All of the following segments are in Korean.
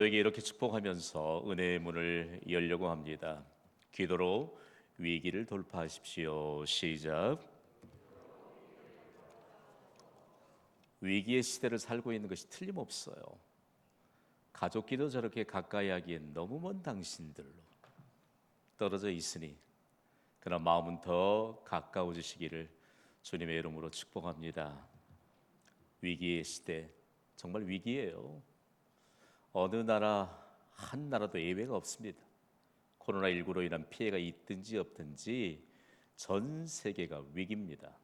저에게 이렇게 축복하면서 은혜의 문을 열려고 합니다. 기도로 위기를 돌파하십시오. 시작. 위기의 시대를 살고 있는 것이 틀림없어요. 가족끼리도 저렇게 가까이 하기엔 너무 먼 당신들로 떨어져 있으니 그러나 마음은 더 가까워지시기를 주님의 이름으로 축복합니다. 위기의 시대, 정말 위기예요. 어느 나라 한 나라도 예외가 없습니다. 코로나19로 인한 피해가 있든지 없든지 전 세계가 위기입니다.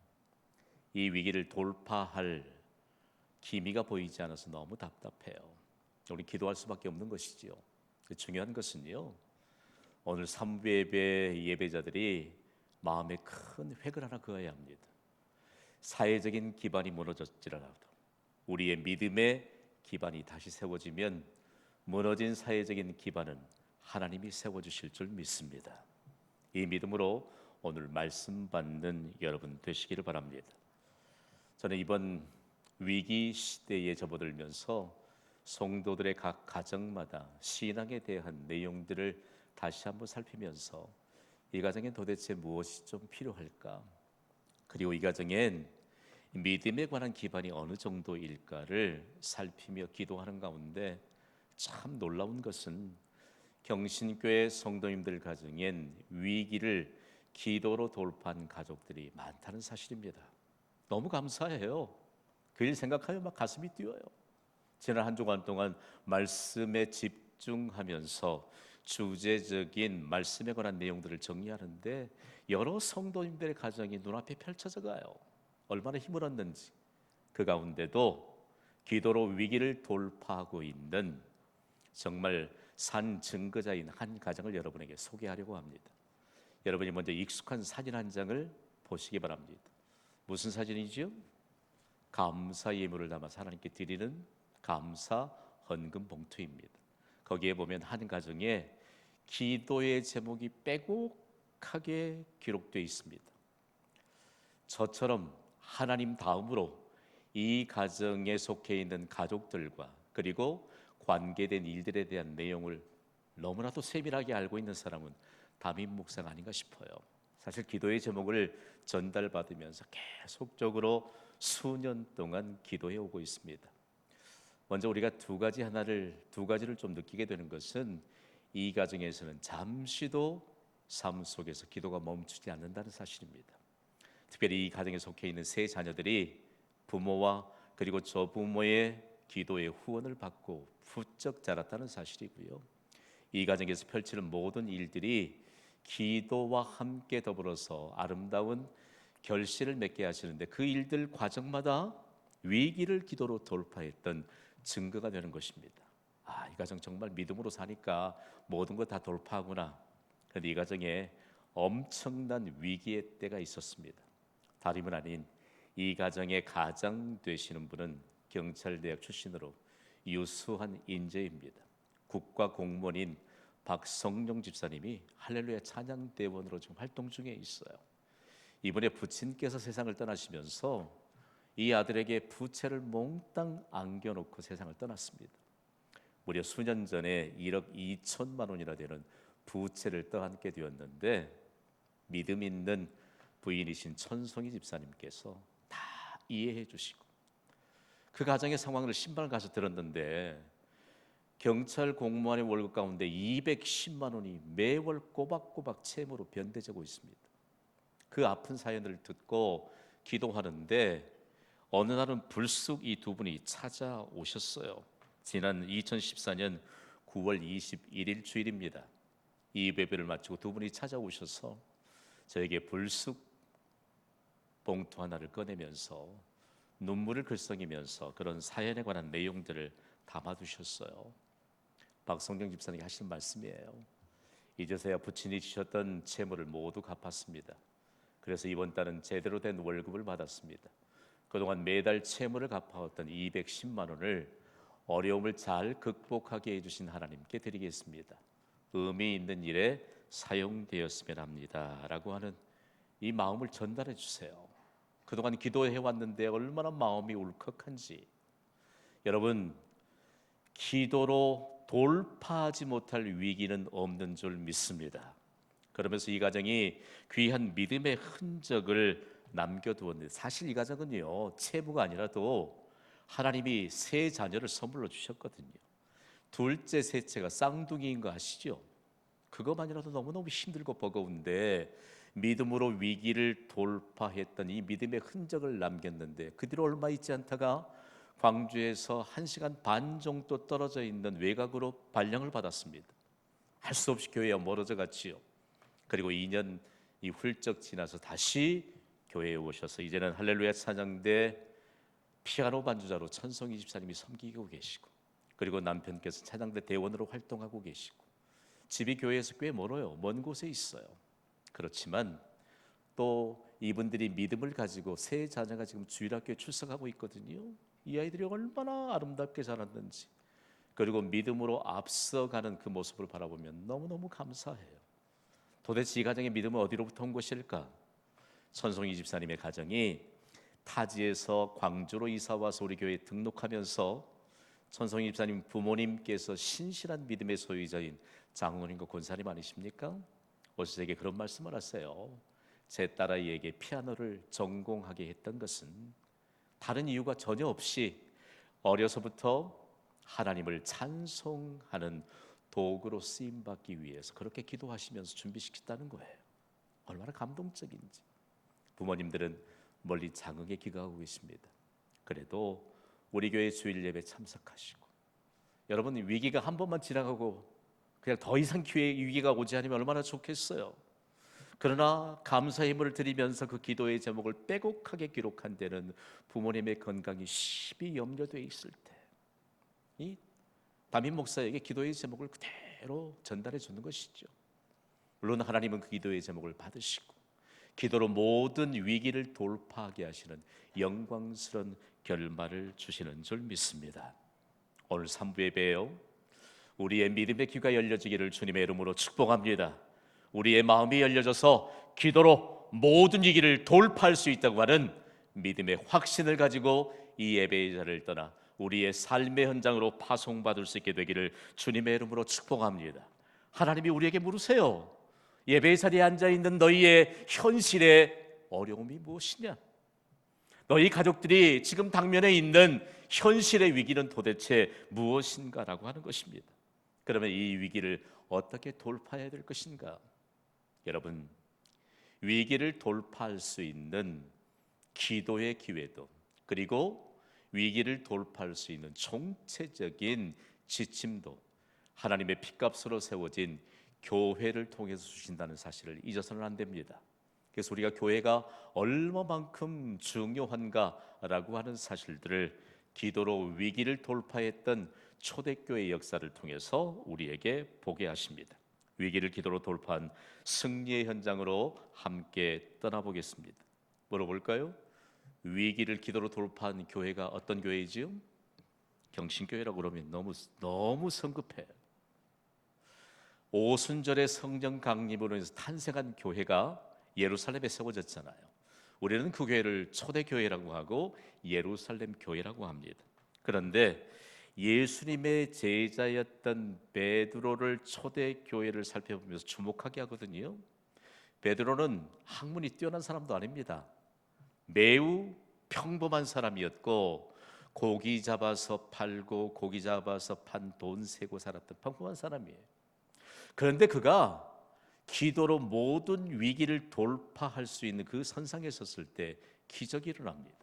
이 위기를 돌파할 기미가 보이지 않아서 너무 답답해요. 우리 기도할 수밖에 없는 것이지요. 중요한 것은요, 오늘 삼부 예배 예배자들이 마음에 큰 획을 하나 그어야 합니다. 사회적인 기반이 무너졌지라도 우리의 믿음의 기반이 다시 세워지면 무너진 사회적인 기반은 하나님이 세워주실 줄 믿습니다. 이 믿음으로 오늘 말씀 받는 여러분 되시기를 바랍니다. 저는 이번 위기 시대에 접어들면서 성도들의 각 가정마다 신앙에 대한 내용들을 다시 한번 살피면서 이 가정에 도대체 무엇이 좀 필요할까? 그리고 이 가정엔 믿음에 관한 기반이 어느 정도일까를 살피며 기도하는 가운데 참 놀라운 것은 경신교회 성도님들 가정엔 위기를 기도로 돌파한 가족들이 많다는 사실입니다. 너무 감사해요. 그 일 생각하면 막 가슴이 뛰어요. 지난 한 주간 동안 말씀에 집중하면서 주제적인 말씀에 관한 내용들을 정리하는데 여러 성도님들의 가정이 눈앞에 펼쳐져 가요. 얼마나 힘을 얻는지. 그 가운데도 기도로 위기를 돌파하고 있는 정말 산 증거자인 한 가정을 여러분에게 소개하려고 합니다. 여러분이 먼저 익숙한 사진 한 장을 보시기 바랍니다. 무슨 사진이지요? 감사 예물을 담아서 하나님께 드리는 감사 헌금 봉투입니다. 거기에 보면 한 가정에 기도의 제목이 빼곡하게 기록되어 있습니다. 저처럼 하나님 다음으로 이 가정에 속해 있는 가족들과 그리고 관계된 일들에 대한 내용을 너무나도 세밀하게 알고 있는 사람은 담임 목사가 아닌가 싶어요. 사실 기도의 제목을 전달받으면서 계속적으로 수년 동안 기도해 오고 있습니다. 먼저 우리가 두 가지를 좀 느끼게 되는 것은 이 가정에서는 잠시도 삶 속에서 기도가 멈추지 않는다는 사실입니다. 특별히 이 가정에 속해 있는 세 자녀들이 부모와 그리고 조부모의 기도의 후원을 받고 부쩍 자랐다는 사실이고요. 이 가정에서 펼치는 모든 일들이 기도와 함께 더불어서 아름다운 결실을 맺게 하시는데 그 일들 과정마다 위기를 기도로 돌파했던 증거가 되는 것입니다. 이 가정 정말 믿음으로 사니까 모든 것 다 돌파하구나. 그런데 이 가정에 엄청난 위기의 때가 있었습니다. 다름은 아닌 이 가정의 가장 되시는 분은 경찰대학 출신으로 유수한 인재입니다. 국가 공무원인 박성룡 집사님이 할렐루야 찬양대원으로 지금 활동 중에 있어요. 이번에 부친께서 세상을 떠나시면서 이 아들에게 부채를 몽땅 안겨놓고 세상을 떠났습니다. 무려 수년 전에 1억 2천만 원이나 되는 부채를 떠안게 되었는데 믿음 있는 부인이신 천송이 집사님께서 다 이해해 주시고 그 가정의 상황을 신발 가서 들었는데 경찰 공무원의 월급 가운데 210만 원이 매월 꼬박꼬박 채무로 변대되고 있습니다. 그 아픈 사연을 듣고 기도하는데 어느 날은 불쑥 이 두 분이 찾아오셨어요. 지난 2014년 9월 21일 주일입니다. 이 예배를 마치고 두 분이 찾아오셔서 저에게 불쑥 봉투 하나를 꺼내면서 눈물을 글썽이면서 그런 사연에 관한 내용들을 담아두셨어요. 박성경 집사님이 하신 말씀이에요. 이제서야 부친이 주셨던 채무를 모두 갚았습니다. 그래서 이번 달은 제대로 된 월급을 받았습니다. 그동안 매달 채무를 갚아왔던 210만 원을 어려움을 잘 극복하게 해주신 하나님께 드리겠습니다. 의미 있는 일에 사용되었으면 합니다. 라고 하는 이 마음을 전달해 주세요. 그동안 기도해 왔는데 얼마나 마음이 울컥한지. 여러분, 기도로 돌파하지 못할 위기는 없는 줄 믿습니다. 그러면서 이 가정이 귀한 믿음의 흔적을 남겨두었는데, 사실 이 가정은요, 채무가 아니라도 하나님이 세 자녀를 선물로 주셨거든요. 둘째, 셋째가 쌍둥이인 거 아시죠? 그것만이라도 너무너무 힘들고 버거운데 믿음으로 위기를 돌파했던 이 믿음의 흔적을 남겼는데, 그 뒤로 얼마 있지 않다가 광주에서 1시간 반 정도 떨어져 있는 외곽으로 발령을 받았습니다. 할 수 없이 교회와 멀어져 갔지요. 그리고 2년 이 훌쩍 지나서 다시 교회에 오셔서 이제는 할렐루야 찬양대 피아노 반주자로 천성희 집사님이 섬기고 계시고, 그리고 남편께서 찬양대 대원으로 활동하고 계시고, 집이 교회에서 꽤 멀어요. 먼 곳에 있어요. 그렇지만 또 이분들이 믿음을 가지고 세 자녀가 지금 주일학교에 출석하고 있거든요. 이 아이들이 얼마나 아름답게 자랐는지, 그리고 믿음으로 앞서가는 그 모습을 바라보면 너무너무 감사해요. 도대체 이 가정의 믿음은 어디로부터 온 것일까? 천송이 집사님의 가정이 타지에서 광주로 이사와서 우리 교회에 등록하면서 천송이 집사님 부모님께서 신실한 믿음의 소유자인 장로님과 권사님 아니십니까? 어제 제게 그런 말씀을 하세요. 제 딸아이에게 피아노를 전공하게 했던 것은 다른 이유가 전혀 없이 어려서부터 하나님을 찬송하는 도구로 쓰임받기 위해서 그렇게 기도하시면서 준비시켰다는 거예요. 얼마나 감동적인지. 부모님들은 멀리 장흥에 귀가하고 계십니다. 그래도 우리 교회 주일 예배 참석하시고, 여러분 위기가 한 번만 지나가고 그냥 더 이상 기회 위기가 오지 않으면 얼마나 좋겠어요. 그러나 감사의 힘을 드리면서 그 기도의 제목을 빼곡하게 기록한 데는 부모님의 건강이 심히 염려되어 있을 때 이 담임 목사에게 기도의 제목을 그대로 전달해 주는 것이죠. 물론 하나님은 그 기도의 제목을 받으시고 기도로 모든 위기를 돌파하게 하시는 영광스러운 결말을 주시는 줄 믿습니다. 오늘 3부 예배요, 우리의 믿음의 귀가 열려지기를 주님의 이름으로 축복합니다. 우리의 마음이 열려져서 기도로 모든 위기를 돌파할 수 있다고 하는 믿음의 확신을 가지고 이 예배의 자리를 떠나 우리의 삶의 현장으로 파송받을 수 있게 되기를 주님의 이름으로 축복합니다. 하나님이 우리에게 물으세요. 예배의 자리에 앉아있는 너희의 현실의 어려움이 무엇이냐? 너희 가족들이 지금 당면에 있는 현실의 위기는 도대체 무엇인가라고 하는 것입니다. 그러면 이 위기를 어떻게 돌파해야 될 것인가? 여러분, 위기를 돌파할 수 있는 기도의 기회도, 그리고 위기를 돌파할 수 있는 총체적인 지침도 하나님의 핏값으로 세워진 교회를 통해서 주신다는 사실을 잊어서는 안 됩니다. 그래서 우리가 교회가 얼마만큼 중요한가라고 하는 사실들을 기도로 위기를 돌파했던 초대교회 역사를 통해서 우리에게 보게 하십니다. 위기를 기도로 돌파한 승리의 현장으로 함께 떠나보겠습니다. 물어볼까요? 위기를 기도로 돌파한 교회가 어떤 교회이지요? 경신교회라고 그러면 너무 성급해. 오순절의 성령 강림으로 인해서 탄생한 교회가 예루살렘에 세워졌잖아요. 우리는 그 교회를 초대교회라고 하고 예루살렘 교회라고 합니다. 그런데 예수님의 제자였던 베드로를 초대교회를 살펴보면서 주목하게 하거든요. 베드로는 학문이 뛰어난 사람도 아닙니다. 매우 평범한 사람이었고, 고기 잡아서 팔고 고기 잡아서 판 돈 세고 살았던 평범한 사람이에요. 그런데 그가 기도로 모든 위기를 돌파할 수 있는 그 선상에 섰을 때 기적이 일어납니다.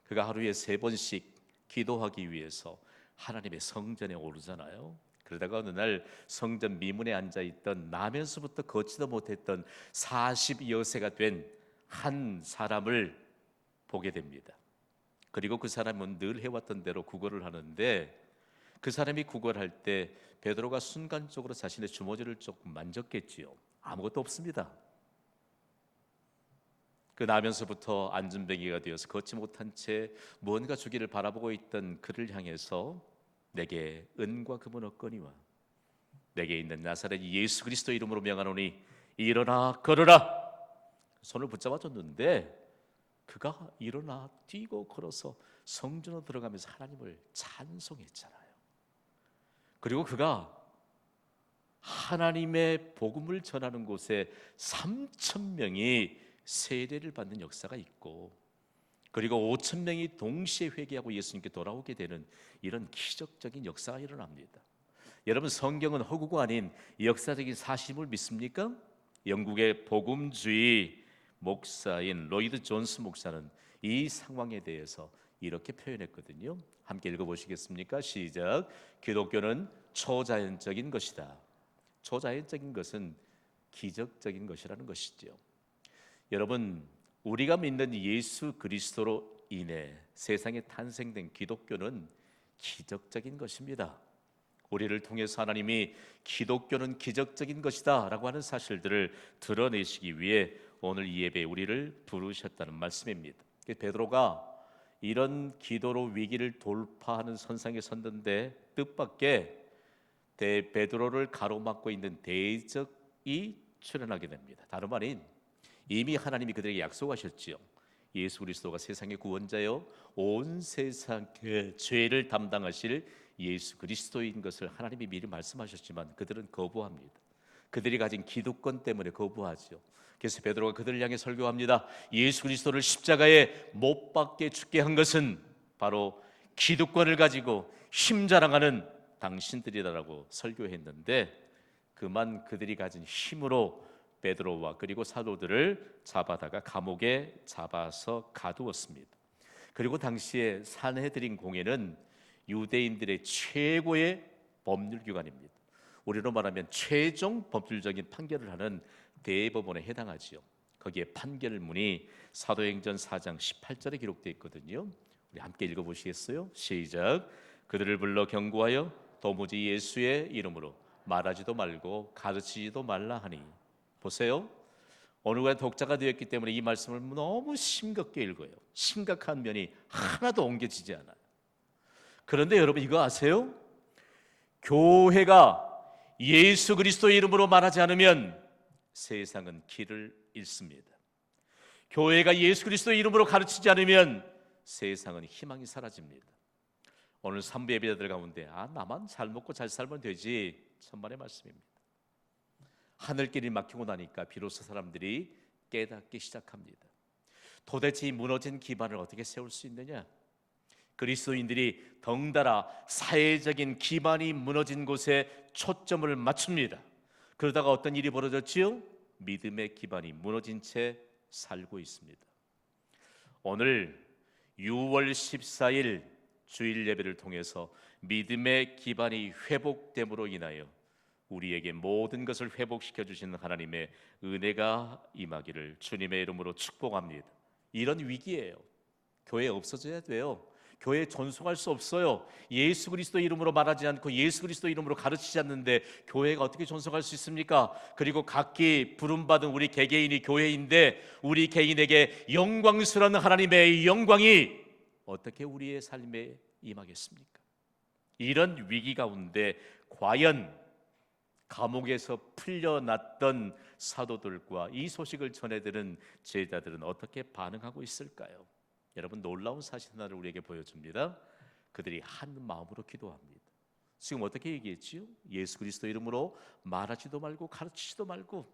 그가 하루에 3번씩 기도하기 위해서 하나님의 성전에 오르잖아요. 그러다가 어느 날 성전 미문에 앉아있던 나면서부터 걷지도 못했던 40여세가 된 한 사람을 보게 됩니다. 그리고 그 사람은 늘 해왔던 대로 구걸을 하는데, 그 사람이 구걸할 때 베드로가 순간적으로 자신의 주머니를 조금 만졌겠지요. 아무것도 없습니다. 그 나면서부터 안전뱅이가 되어서 걷지 못한 채 무언가 주기를 바라보고 있던 그를 향해서 내게 은과 금은 없거니와 내게 있는 나사렛 예수 그리스도 이름으로 명하노니 일어나 걸으라. 손을 붙잡아 줬는데 그가 일어나 뛰고 걸어서 성전으로 들어가면서 하나님을 찬송했잖아요. 그리고 그가 하나님의 복음을 전하는 곳에 3천 명이 세례를 받는 역사가 있고, 그리고 5천 명이 동시에 회개하고 예수님께 돌아오게 되는 이런 기적적인 역사가 일어납니다. 여러분, 성경은 허구가 아닌 역사적인 사실을 믿습니까? 영국의 복음주의 목사인 로이드 존스 목사는 이 상황에 대해서 이렇게 표현했거든요. 함께 읽어보시겠습니까? 시작. 기독교는 초자연적인 것이다. 초자연적인 것은 기적적인 것이라는 것이죠. 여러분, 우리가 믿는 예수 그리스도로 인해 세상에 탄생된 기독교는 기적적인 것입니다. 우리를 통해서 하나님이 기독교는 기적적인 것이다 라고 하는 사실들을 드러내시기 위해 오늘 이 예배에 우리를 부르셨다는 말씀입니다. 베드로가 이런 기도로 위기를 돌파하는 선상에 섰는데 뜻밖의 베드로를 가로막고 있는 대적이 출현하게 됩니다. 다름 아닌 이미 하나님이 그들에게 약속하셨지요. 예수 그리스도가 세상의 구원자요 온 세상의 죄를 담당하실 예수 그리스도인 것을 하나님이 미리 말씀하셨지만 그들은 거부합니다. 그들이 가진 기득권 때문에 거부하죠. 그래서 베드로가 그들을 향해 설교합니다. 예수 그리스도를 십자가에 못 박게 죽게 한 것은 바로 기득권을 가지고 힘 자랑하는 당신들이라고 설교했는데, 그만 그들이 가진 힘으로 베드로와 그리고 사도들을 잡아다가 감옥에 잡아서 가두었습니다. 그리고 당시에 산헤드린 공회는 유대인들의 최고의 법률기관입니다. 우리로 말하면 최종 법률적인 판결을 하는 대법원에 해당하지요. 거기에 판결문이 사도행전 4장 18절에 기록되어 있거든요. 우리 함께 읽어보시겠어요? 시작. 그들을 불러 경고하여 도무지 예수의 이름으로 말하지도 말고 가르치지도 말라 하니. 보세요. 어느가 독자가 되었기 때문에 이 말씀을 너무 심각하게 읽어요. 심각한 면이 하나도 옮겨지지 않아요. 그런데 여러분 이거 아세요? 교회가 예수 그리스도의 이름으로 말하지 않으면 세상은 길을 잃습니다. 교회가 예수 그리스도의 이름으로 가르치지 않으면 세상은 희망이 사라집니다. 오늘 3부 예배자들 가운데 나만 잘 먹고 잘 살면 되지, 천만의 말씀입니다. 하늘길이 막히고 나니까 비로소 사람들이 깨닫기 시작합니다. 도대체 이 무너진 기반을 어떻게 세울 수 있느냐? 그리스도인들이 덩달아 사회적인 기반이 무너진 곳에 초점을 맞춥니다. 그러다가 어떤 일이 벌어졌지요? 믿음의 기반이 무너진 채 살고 있습니다. 오늘 6월 14일 주일 예배를 통해서 믿음의 기반이 회복됨으로 인하여 우리에게 모든 것을 회복시켜 주시는 하나님의 은혜가 임하기를 주님의 이름으로 축복합니다. 이런 위기예요. 교회 없어져야 돼요. 교회에 전송할 수 없어요. 예수 그리스도 이름으로 말하지 않고 예수 그리스도 이름으로 가르치지 않는데 교회가 어떻게 전송할 수 있습니까? 그리고 각기 부름받은 우리 개개인이 교회인데 우리 개인에게 영광스러운 하나님의 영광이 어떻게 우리의 삶에 임하겠습니까? 이런 위기 가운데 과연 감옥에서 풀려났던 사도들과 이 소식을 전해들은 제자들은 어떻게 반응하고 있을까요? 여러분, 놀라운 사실 하나를 우리에게 보여줍니다. 그들이 한 마음으로 기도합니다. 지금 어떻게 얘기했지요? 예수 그리스도 이름으로 말하지도 말고 가르치지도 말고,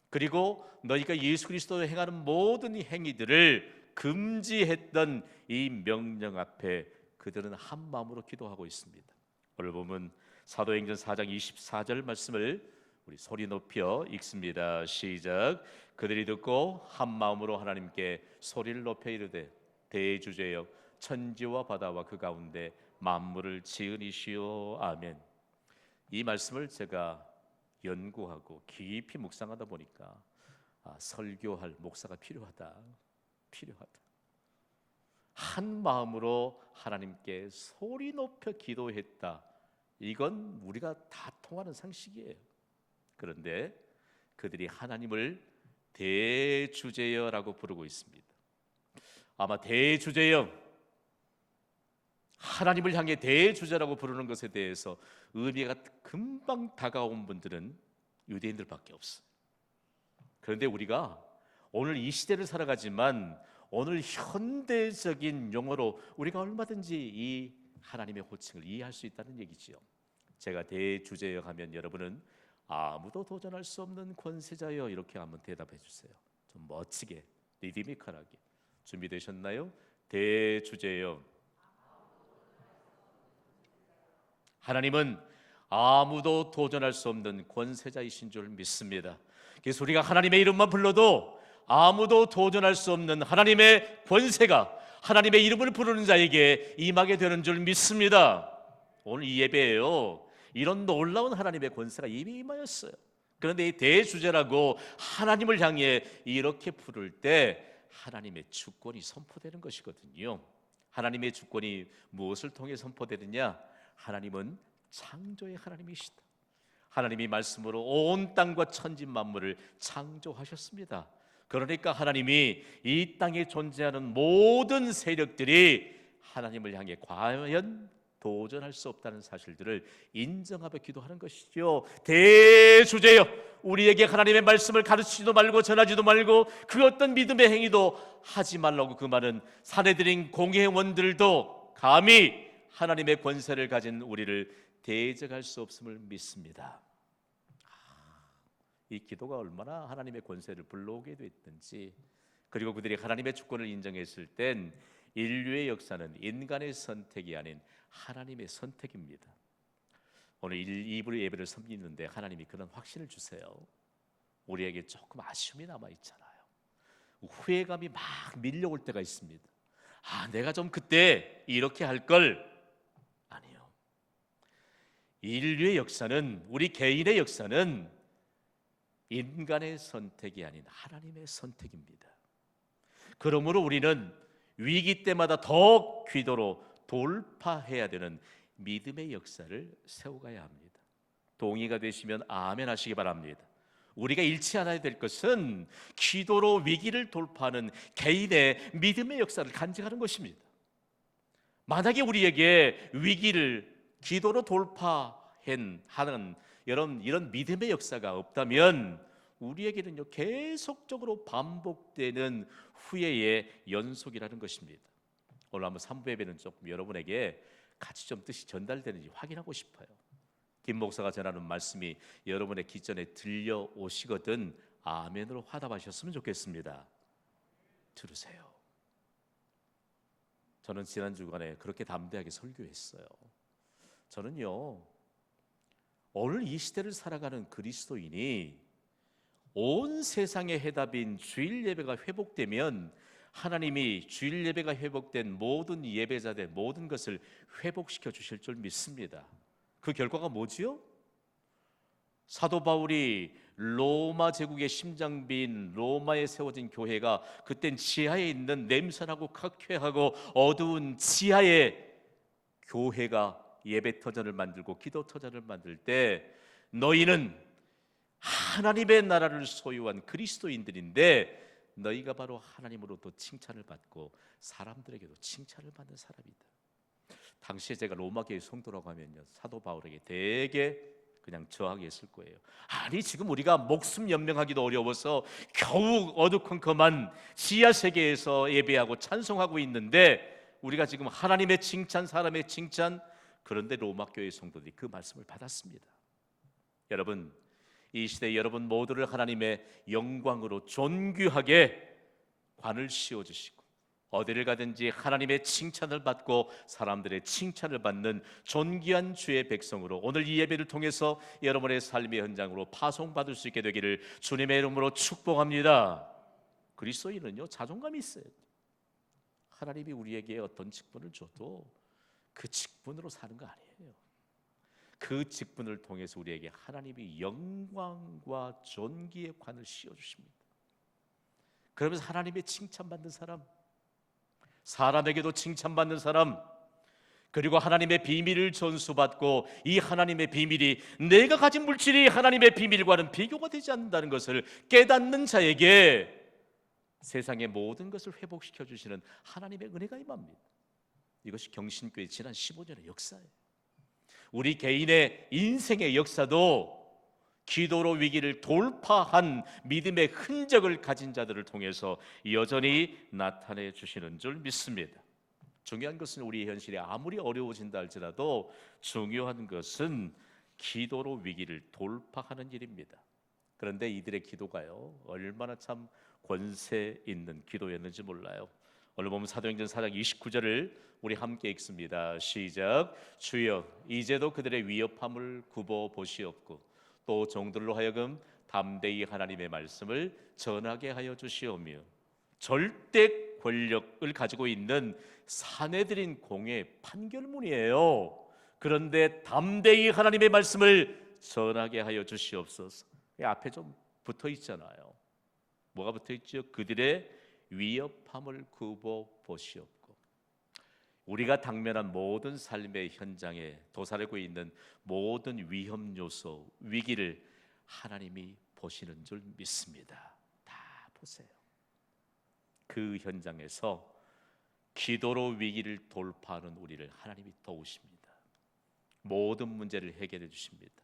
그리고 너희가 예수 그리스도로 행하는 모든 행위들을 금지했던 이 명령 앞에 그들은 한 마음으로 기도하고 있습니다. 오늘 보면 사도행전 4장 24절 말씀을 우리 소리 높여 읽습니다. 시작. 그들이 듣고 한 마음으로 하나님께 소리를 높여 이르되 대주제여 천지와 바다와 그 가운데 만물을 지은 이시오. 아멘. 이 말씀을 제가 연구하고 깊이 묵상하다 보니까 설교할 목사가 필요하다. 한 마음으로 하나님께 소리 높여 기도했다. 이건 우리가 다 통하는 상식이에요. 그런데 그들이 하나님을 대주제여라고 부르고 있습니다. 아마 대주제여, 하나님을 향해 대주제라고 부르는 것에 대해서 의미가 금방 다가온 분들은 유대인들밖에 없어요. 그런데 우리가 오늘 이 시대를 살아가지만 오늘 현대적인 용어로 우리가 얼마든지 이 하나님의 호칭을 이해할 수 있다는 얘기지요. 제가 대주제여 하면 여러분은 아무도 도전할 수 없는 권세자여 이렇게 한번 대답해 주세요. 좀 멋지게 리드미컬하게. 준비되셨나요? 대주제여, 하나님은 아무도 도전할 수 없는 권세자이신 줄 믿습니다. 그래서 우리가 하나님의 이름만 불러도 아무도 도전할 수 없는 하나님의 권세가 하나님의 이름을 부르는 자에게 임하게 되는 줄 믿습니다. 오늘 이 예배에요, 이런 놀라운 하나님의 권세가 이미 임하였어요. 그런데 이 대주제라고 하나님을 향해 이렇게 부를 때 하나님의 주권이 선포되는 것이거든요. 하나님의 주권이 무엇을 통해 선포되느냐? 하나님은 창조의 하나님이시다. 하나님이 말씀으로 온 땅과 천지 만물을 창조하셨습니다. 그러니까 하나님이 이 땅에 존재하는 모든 세력들이 하나님을 향해 과연 도전할 수 없다는 사실들을 인정하며 기도하는 것이죠. 대주제여, 우리에게 하나님의 말씀을 가르치지도 말고 전하지도 말고 그 어떤 믿음의 행위도 하지 말라고 그 말은 사내들인 공회원들도 감히 하나님의 권세를 가진 우리를 대적할 수 없음을 믿습니다. 이 기도가 얼마나 하나님의 권세를 불러오게 됐든지, 그리고 그들이 하나님의 주권을 인정했을 땐 인류의 역사는 인간의 선택이 아닌 하나님의 선택입니다. 오늘 2부 예배를 섬기는데 하나님이 그런 확신을 주세요. 우리에게 조금 아쉬움이 남아있잖아요. 후회감이 막 밀려올 때가 있습니다. 내가 좀 그때 이렇게 할 걸. 아니요. 인류의 역사는, 우리 개인의 역사는 인간의 선택이 아닌 하나님의 선택입니다. 그러므로 우리는 위기 때마다 더 기도로 돌파해야 되는 믿음의 역사를 세워가야 합니다. 동의가 되시면 아멘 하시기 바랍니다. 우리가 잃지 않아야 될 것은 기도로 위기를 돌파하는 개인의 믿음의 역사를 간직하는 것입니다. 만약에 우리에게 위기를 기도로 돌파하는 이런 믿음의 역사가 없다면 우리에게는요, 계속적으로 반복되는 후회의 연속이라는 것입니다. 오늘 한번 3부 예배는 조금 여러분에게 같이 좀 뜻이 전달되는지 확인하고 싶어요. 김 목사가 전하는 말씀이 여러분의 기전에 들려오시거든 아멘으로 화답하셨으면 좋겠습니다. 들으세요. 저는 지난 주간에 그렇게 담대하게 설교했어요. 저는요, 오늘 이 시대를 살아가는 그리스도인이 온 세상의 해답인 주일 예배가 회복되면 하나님이 주일 예배가 회복된 모든 예배자들 모든 것을 회복시켜 주실 줄 믿습니다. 그 결과가 뭐지요? 사도 바울이 로마 제국의 심장비인 로마에 세워진 교회가 그땐 지하에 있는 냄새나고 각회하고 어두운 지하에 교회가 예배 터전을 만들고 기도 터전을 만들 때 너희는 하나님의 나라를 소유한 그리스도인들인데 너희가 바로 하나님으로부터 칭찬을 받고 사람들에게도 칭찬을 받는 사람이다. 당시에 제가 로마 교회 성도라고 하면요, 사도 바울에게 되게 그냥 저하게 했을 거예요. 아니, 지금 우리가 목숨 연명하기도 어려워서 겨우 어두컴컴한 지하 세계에서 예배하고 찬송하고 있는데 우리가 지금 하나님의 칭찬, 사람의 칭찬. 그런데 로마 교회 성도들이 그 말씀을 받았습니다. 여러분, 이 시대 여러분 모두를 하나님의 영광으로 존귀하게 관을 씌워주시고 어디를 가든지 하나님의 칭찬을 받고 사람들의 칭찬을 받는 존귀한 주의 백성으로 오늘 이 예배를 통해서 여러분의 삶의 현장으로 파송받을 수 있게 되기를 주님의 이름으로 축복합니다. 그리스도인은요, 자존감이 있어요. 하나님이 우리에게 어떤 직분을 줘도 그 직분으로 사는 거 아니에요. 그 직분을 통해서 우리에게 하나님이 영광과 존귀의 관을 씌워주십니다. 그러면서 하나님의 칭찬받는 사람, 사람에게도 칭찬받는 사람, 그리고 하나님의 비밀을 전수받고 이 하나님의 비밀이 내가 가진 물질이 하나님의 비밀과는 비교가 되지 않는다는 것을 깨닫는 자에게 세상의 모든 것을 회복시켜 주시는 하나님의 은혜가 임합니다. 이것이 경신교회 지난 15년의 역사예요. 우리 개인의 인생의 역사도 기도로 위기를 돌파한 믿음의 흔적을 가진 자들을 통해서 여전히 나타내 주시는 줄 믿습니다. 중요한 것은 우리 현실이 아무리 어려워진다 할지라도 중요한 것은 기도로 위기를 돌파하는 일입니다. 그런데 이들의 기도가요, 얼마나 참 권세 있는 기도였는지 몰라요. 오늘 보면 사도행전 4장 29절을 우리 함께 읽습니다. 시작. 주여 이제도 그들의 위협함을 굽어 보시옵고 또 종들로 하여금 담대히 하나님의 말씀을 전하게 하여 주시오며 절대 권력을 가지고 있는 사내들인 공의 판결문이에요. 그런데 담대히 하나님의 말씀을 전하게 하여 주시옵소서. 앞에 좀 붙어 있잖아요. 뭐가 붙어 있죠? 그들의 위협함을 굽어 보시옵고. 우리가 당면한 모든 삶의 현장에 도사리고 있는 모든 위험 요소, 위기를 하나님이 보시는 줄 믿습니다. 다 보세요. 그 현장에서 기도로 위기를 돌파하는 우리를 하나님이 도우십니다. 모든 문제를 해결해 주십니다.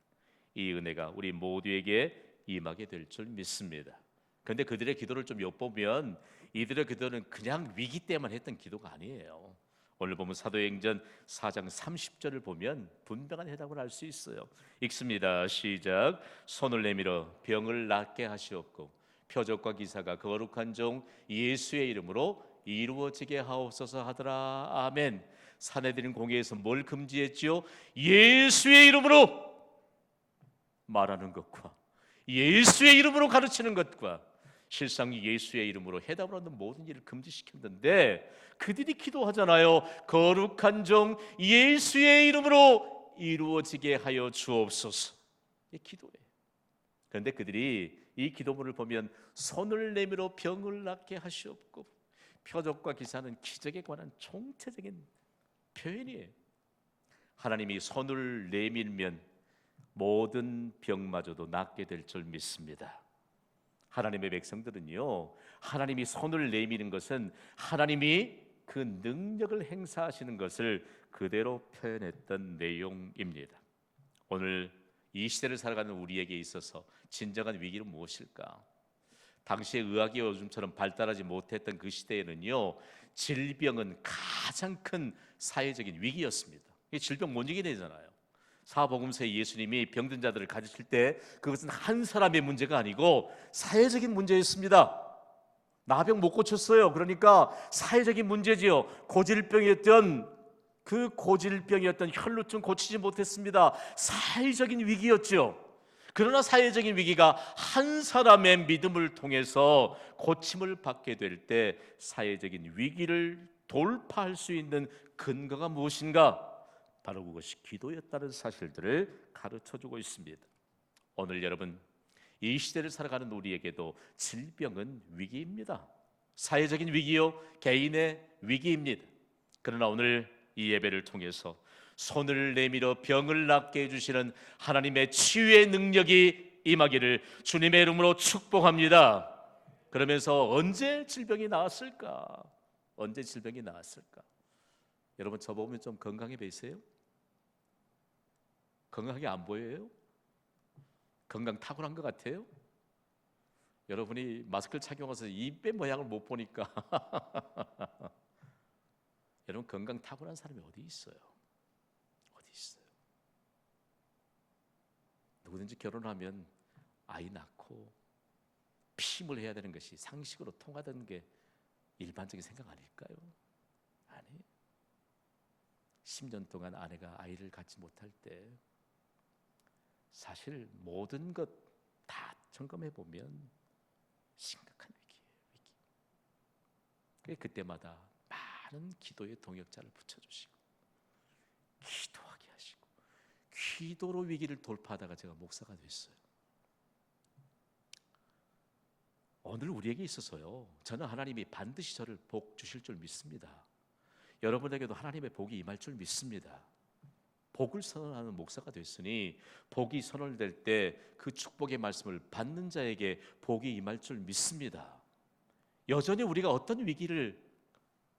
이 은혜가 우리 모두에게 임하게 될 줄 믿습니다. 그런데 그들의 기도를 좀 엿보면 이들의 기도는 그냥 위기 때만 했던 기도가 아니에요. 오늘 보면 사도행전 4장 30절을 보면 분명한 해답을 알 수 있어요. 읽습니다. 시작. 손을 내밀어 병을 낫게 하시옵고 표적과 기사가 거룩한 종 예수의 이름으로 이루어지게 하옵소서 하더라. 아멘. 사내들인 공회에서 뭘 금지했지요? 예수의 이름으로 말하는 것과 예수의 이름으로 가르치는 것과 실상 예수의 이름으로 해답을 얻는 모든 일을 금지시켰는데 그들이 기도하잖아요. 거룩한 종 예수의 이름으로 이루어지게 하여 주옵소서. 이 기도예요. 그런데 그들이 이 기도문을 보면 손을 내밀어 병을 낫게 하시옵고 표적과 기사는 기적에 관한 총체적인 표현이에요. 하나님이 손을 내밀면 모든 병마저도 낫게 될 줄 믿습니다. 하나님의 백성들은요, 하나님이 손을 내미는 것은 하나님이 그 능력을 행사하시는 것을 그대로 표현했던 내용입니다. 오늘 이 시대를 살아가는 우리에게 있어서 진정한 위기는 무엇일까? 당시의 의학이 요즘처럼 발달하지 못했던 그 시대에는요, 질병은 가장 큰 사회적인 위기였습니다. 이 질병 못 이겨내잖아요. 사복음서에 예수님이 병든 자들을 가르칠 때 그것은 한 사람의 문제가 아니고 사회적인 문제였습니다. 나병 못 고쳤어요. 그러니까 사회적인 문제지요. 고질병이었던 혈루증 고치지 못했습니다. 사회적인 위기였죠. 그러나 사회적인 위기가 한 사람의 믿음을 통해서 고침을 받게 될 때 사회적인 위기를 돌파할 수 있는 근거가 무엇인가? 바로 그것이 기도였다는 사실들을 가르쳐주고 있습니다. 오늘 여러분, 이 시대를 살아가는 우리에게도 질병은 위기입니다. 사회적인 위기요, 개인의 위기입니다. 그러나 오늘 이 예배를 통해서 손을 내밀어 병을 낫게 해주시는 하나님의 치유의 능력이 임하기를 주님의 이름으로 축복합니다. 그러면서 언제 질병이 나았을까? 언제 질병이 나았을까? 여러분, 저보면 좀 건강해 보이세요? 건강하게 안 보여요? 건강 타고난 것 같아요? 여러분이 마스크를 착용해서 입의 모양을 못 보니까 여러분, 건강 타고난 사람이 어디 있어요? 어디 있어요? 누구든지 결혼하면 아이 낳고 피임을 해야 되는 것이 상식으로 통하던 게 일반적인 생각 아닐까요? 아니, 10년 동안 아내가 아이를 갖지 못할 때 사실 모든 것 다 점검해 보면 심각한 위기예요. 위기. 그때마다 많은 기도의 동역자를 붙여주시고 기도하게 하시고 기도로 위기를 돌파하다가 제가 목사가 됐어요. 오늘 우리에게 있어서요, 저는 하나님이 반드시 저를 복 주실 줄 믿습니다. 여러분에게도 하나님의 복이 임할 줄 믿습니다. 복을 선언하는 목사가 됐으니 복이 선언될 때 그 축복의 말씀을 받는 자에게 복이 임할 줄 믿습니다. 여전히 우리가 어떤 위기를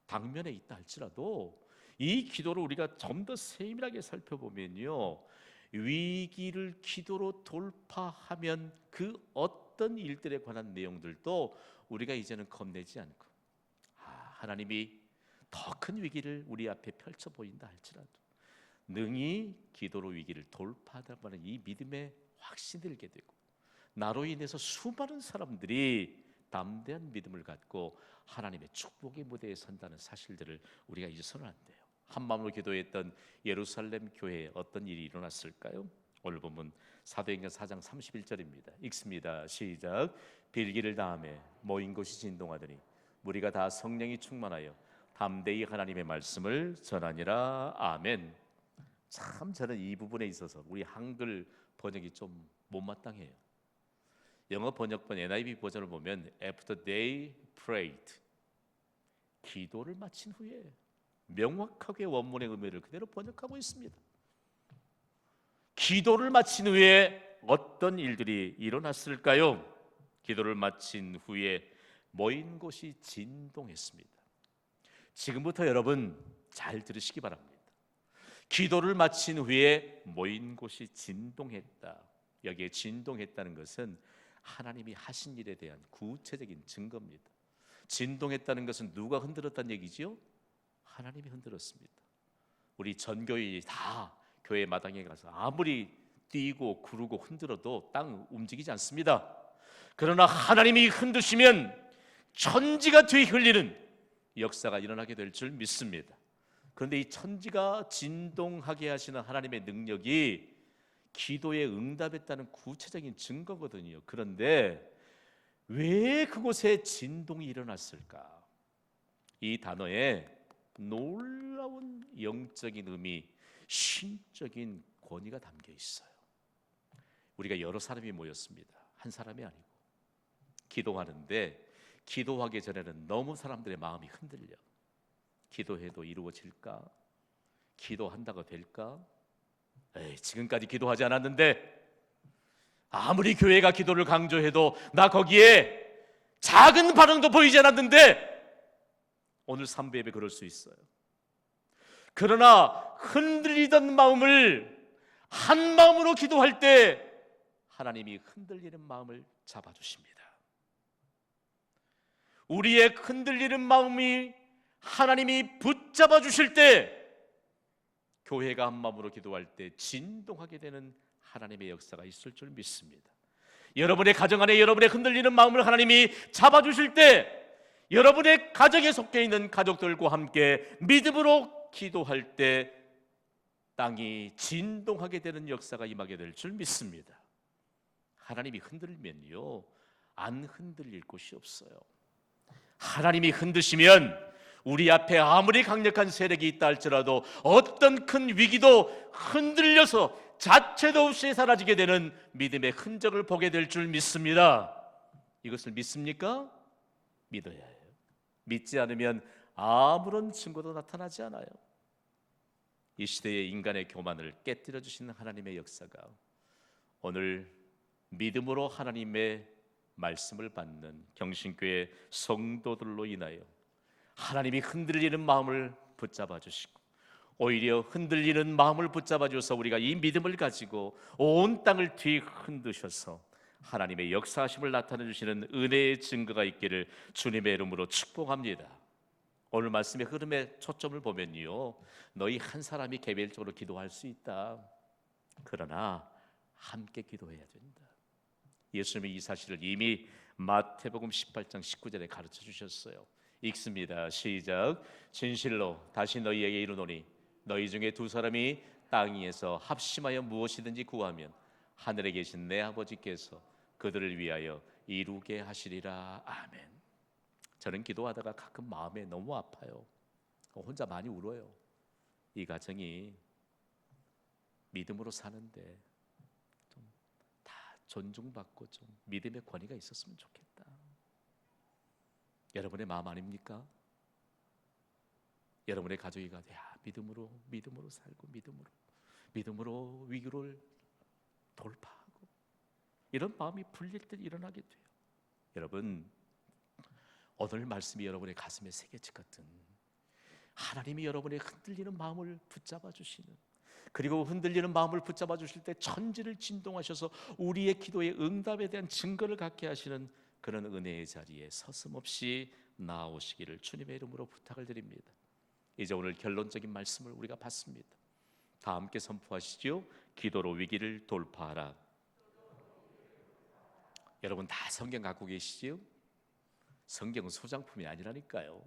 당면에 있다 할지라도 이 기도를 우리가 좀 더 세밀하게 살펴보면요, 위기를 기도로 돌파하면 그 어떤 일들에 관한 내용들도 우리가 이제는 겁내지 않고 하나님이 더 큰 위기를 우리 앞에 펼쳐 보인다 할지라도 능히 기도로 위기를 돌파하다는 이 믿음에 확신이 들게 되고, 나로 인해서 수많은 사람들이 담대한 믿음을 갖고 하나님의 축복의 무대에 선다는 사실들을 우리가 잊어서는 안 돼요. 한 마음으로 기도했던 예루살렘 교회에 어떤 일이 일어났을까요? 오늘 본문 사도행전 4장 31절입니다. 읽습니다. 시작. 빌기를 다음에 모인 곳이 진동하더니 무리가 다 성령이 충만하여 담대히 하나님의 말씀을 전하니라. 아멘. 참 저는 이 부분에 있어서 우리 한글 번역이 좀 못마땅해요. 영어 번역본 NIV 버전을 보면 After they prayed, 기도를 마친 후에, 명확하게 원문의 의미를 그대로 번역하고 있습니다. 기도를 마친 후에 어떤 일들이 일어났을까요? 기도를 마친 후에 모인 곳이 진동했습니다. 지금부터 여러분 잘 들으시기 바랍니다. 기도를 마친 후에 모인 곳이 진동했다. 여기에 진동했다는 것은 하나님이 하신 일에 대한 구체적인 증거입니다. 진동했다는 것은 누가 흔들었다는 얘기지요? 하나님이 흔들었습니다. 우리 전교인이 다 교회 마당에 가서 아무리 뛰고 구르고 흔들어도 땅 움직이지 않습니다. 그러나 하나님이 흔드시면 천지가 뒤흔들리는 역사가 일어나게 될 줄 믿습니다. 그런데 이 천지가 진동하게 하시는 하나님의 능력이 기도에 응답했다는 구체적인 증거거든요. 그런데 왜 그곳에 진동이 일어났을까? 이 단어에 놀라운 영적인 의미, 신적인 권위가 담겨 있어요. 우리가 여러 사람이 모였습니다. 한 사람이 아니고. 기도하는데 기도하기 전에는 너무 사람들의 마음이 흔들려. 기도해도 이루어질까? 기도한다고 될까? 지금까지 기도하지 않았는데, 아무리 교회가 기도를 강조해도 나 거기에 작은 반응도 보이지 않았는데, 오늘 3부 예배 그럴 수 있어요. 그러나 흔들리던 마음을 한 마음으로 기도할 때 하나님이 흔들리는 마음을 잡아주십니다. 우리의 흔들리는 마음이 하나님이 붙잡아 주실 때, 교회가 한 마음으로 기도할 때 진동하게 되는 하나님의 역사가 있을 줄 믿습니다. 여러분의 가정 안에 여러분의 흔들리는 마음을 하나님이 잡아주실 때, 여러분의 가정에 속해 있는 가족들과 함께 믿음으로 기도할 때 땅이 진동하게 되는 역사가 임하게 될 줄 믿습니다. 하나님이 흔들면요, 안 흔들릴 곳이 없어요. 하나님이 흔드시면 우리 앞에 아무리 강력한 세력이 있다 할지라도 어떤 큰 위기도 흔들려서 자체도 없이 사라지게 되는 믿음의 흔적을 보게 될 줄 믿습니다. 이것을 믿습니까? 믿어야 해요. 믿지 않으면 아무런 증거도 나타나지 않아요. 이 시대의 인간의 교만을 깨뜨려 주시는 하나님의 역사가 오늘 믿음으로 하나님의 말씀을 받는 경신교회 성도들로 인하여 하나님이 흔들리는 마음을 붙잡아 주시고, 오히려 흔들리는 마음을 붙잡아 주셔서 우리가 이 믿음을 가지고 온 땅을 뒤흔드셔서 하나님의 역사하심을 나타내 주시는 은혜의 증거가 있기를 주님의 이름으로 축복합니다. 오늘 말씀의 흐름의 초점을 보면요, 너희 한 사람이 개별적으로 기도할 수 있다. 그러나 함께 기도해야 된다. 예수님이 이 사실을 이미 마태복음 18장 19절에 가르쳐 주셨어요. 읽습니다. 시작. 진실로 다시 너희에게 이르노니 너희 중에 두 사람이 땅 위에서 합심하여 무엇이든지 구하면 하늘에 계신 내 아버지께서 그들을 위하여 이루게 하시리라. 아멘. 저는 기도하다가 가끔 마음에 너무 아파요. 혼자 많이 울어요. 이 가정이 믿음으로 사는데 좀 다 존중받고 좀 믿음의 권위가 있었으면 좋겠다. 여러분의 마음 아닙니까? 여러분의 가족이 가도 믿음으로 살고 믿음으로 위기를 돌파하고, 이런 마음이 불릴 때 일어나게 돼요. 여러분, 오늘 말씀이 여러분의 가슴에 새겨질 같은, 하나님이 여러분의 흔들리는 마음을 붙잡아 주시는, 그리고 흔들리는 마음을 붙잡아 주실 때 천지를 진동하셔서 우리의 기도의 응답에 대한 증거를 갖게 하시는 그런 은혜의 자리에 서슴없이 나오시기를 주님의 이름으로 부탁을 드립니다. 이제 오늘 결론적인 말씀을 우리가 받습니다. 다 함께 선포하시죠. 기도로 위기를 돌파하라. 여러분 다 성경 갖고 계시죠? 성경은 소장품이 아니라니까요.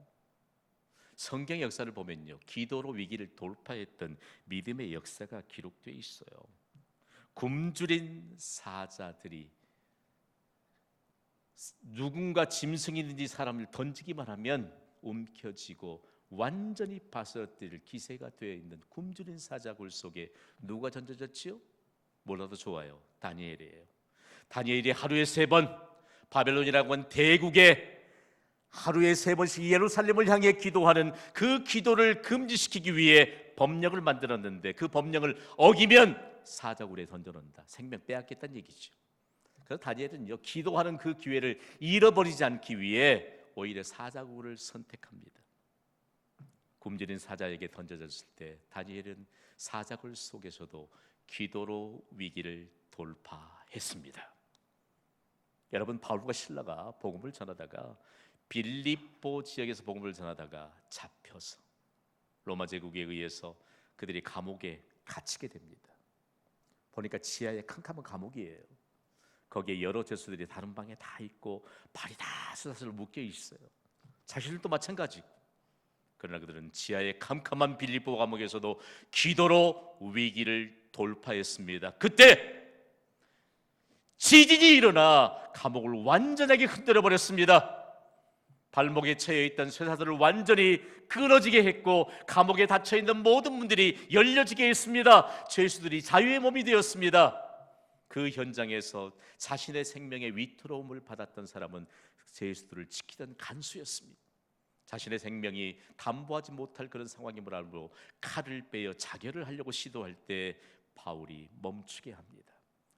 성경 역사를 보면요, 기도로 위기를 돌파했던 믿음의 역사가 기록되어 있어요. 굶주린 사자들이 누군가 짐승이든지 사람을 던지기만 하면 움켜쥐고 완전히 바스러뜨릴 기세가 되어 있는 굶주린 사자굴 속에 누가 던져졌지요? 몰라도 좋아요. 다니엘이에요. 다니엘이 하루에 3번 바벨론이라고 하는 대국에 하루에 3번씩 예루살렘을 향해 기도하는 그 기도를 금지시키기 위해 법령을 만들었는데 그 법령을 어기면 사자굴에 던져놓는다. 생명 빼앗겠다는 얘기죠. 그래서 다니엘은요, 기도하는 그 기회를 잃어버리지 않기 위해 오히려 사자굴을 선택합니다. 굶주린 사자에게 던져졌을 때 다니엘은 사자굴 속에서도 기도로 위기를 돌파했습니다. 여러분, 바울과 실라가 복음을 전하다가 빌립보 지역에서 복음을 전하다가 잡혀서 로마 제국에 의해서 그들이 감옥에 갇히게 됩니다. 보니까 지하에 캄캄한 감옥이에요. 거기에 여러 죄수들이 다른 방에 다 있고 발이 다 스스로 묶여 있어요. 자신들도 마찬가지고. 그러나 그들은 지하의 캄캄한 빌립보 감옥에서도 기도로 위기를 돌파했습니다. 그때 지진이 일어나 감옥을 완전하게 흔들어 버렸습니다. 발목에 채여 있던 쇠사슬을 완전히 끊어지게 했고 감옥에 닫혀 있는 모든 문들이 열려지게 했습니다. 죄수들이 자유의 몸이 되었습니다. 그 현장에서 자신의 생명의 위태로움을 받았던 사람은 죄수들을 지키던 간수였습니다. 자신의 생명이 담보하지 못할 그런 상황임을 알고 칼을 빼어 자결을 하려고 시도할 때 바울이 멈추게 합니다.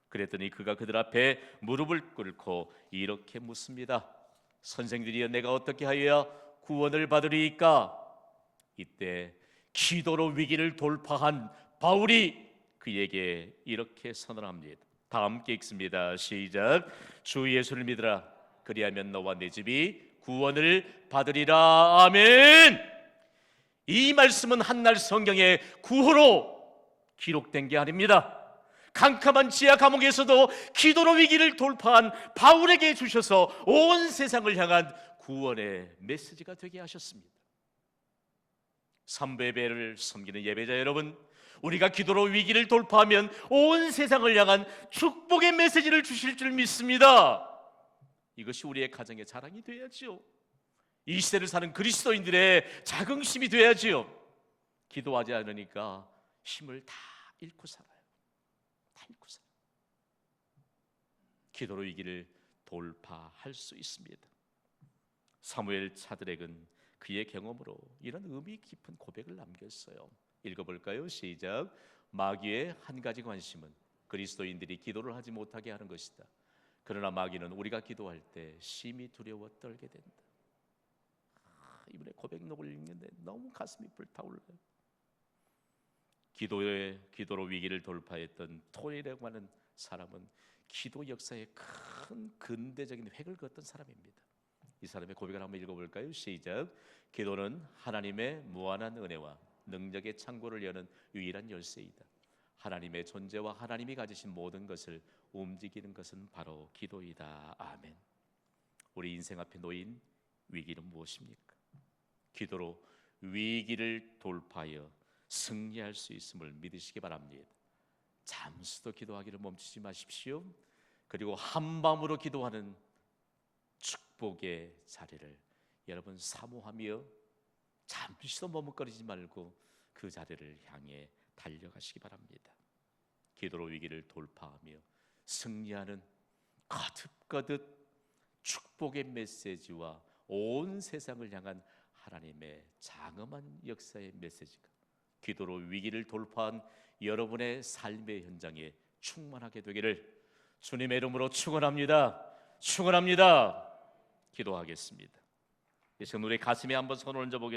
그랬더니 그가 그들 앞에 무릎을 꿇고 이렇게 묻습니다. 선생들이여, 내가 어떻게 하여야 구원을 받으리이까? 이때 기도로 위기를 돌파한 바울이 그에게 이렇게 선언합니다. 다 함께 읽습니다. 시작. 주 예수를 믿으라. 그리하면 너와 내 집이 구원을 받으리라. 아멘. 이 말씀은 한날 성경의 구호로 기록된 게 아닙니다. 캄캄한 지하 감옥에서도 기도로 위기를 돌파한 바울에게 주셔서 온 세상을 향한 구원의 메시지가 되게 하셨습니다. 삼배배를 섬기는 예배자 여러분, 우리가 기도로 위기를 돌파하면 온 세상을 향한 축복의 메시지를 주실 줄 믿습니다. 이것이 우리의 가정의 자랑이 돼야지요. 이 시대를 사는 그리스도인들의 자긍심이 돼야지요. 기도하지 않으니까 힘을 다 잃고 살아요. 다 잃고 살아요. 기도로 위기를 돌파할 수 있습니다. 사무엘 차드렉은 그의 경험으로 이런 의미 깊은 고백을 남겼어요. 읽어볼까요? 시작. 마귀의 한 가지 관심은 그리스도인들이 기도를 하지 못하게 하는 것이다. 그러나 마귀는 우리가 기도할 때 심히 두려워 떨게 된다. 이번에 고백록을 읽는데 너무 가슴이 불타올라요. 기도로 위기를 돌파했던 토일이라고 하는 사람은 기도 역사에 큰 근대적인 획을 그었던 사람입니다. 이 사람의 고백을 한번 읽어볼까요? 시작. 기도는 하나님의 무한한 은혜와 능력의 창고를 여는 유일한 열쇠이다. 하나님의 존재와 하나님이 가지신 모든 것을 움직이는 것은 바로 기도이다. 아멘. 우리 인생 앞에 놓인 위기는 무엇입니까? 기도로 위기를 돌파하여 승리할 수 있음을 믿으시기 바랍니다. 잠시도 기도하기를 멈추지 마십시오. 그리고 한밤으로 기도하는 축복의 자리를 여러분 사모하며 잠시도 머뭇거리지 말고 그 자리를 향해 달려가시기 바랍니다. 기도로 위기를 돌파하며 승리하는 거듭거듭 축복의 메시지와 온 세상을 향한 하나님의 장엄한 역사의 메시지가 기도로 위기를 돌파한 여러분의 삶의 현장에 충만하게 되기를 주님의 이름으로 축원합니다. 축원합니다. 기도하겠습니다. 이 시간 우리 가슴에 한번 손을 얹어 보겠습니다.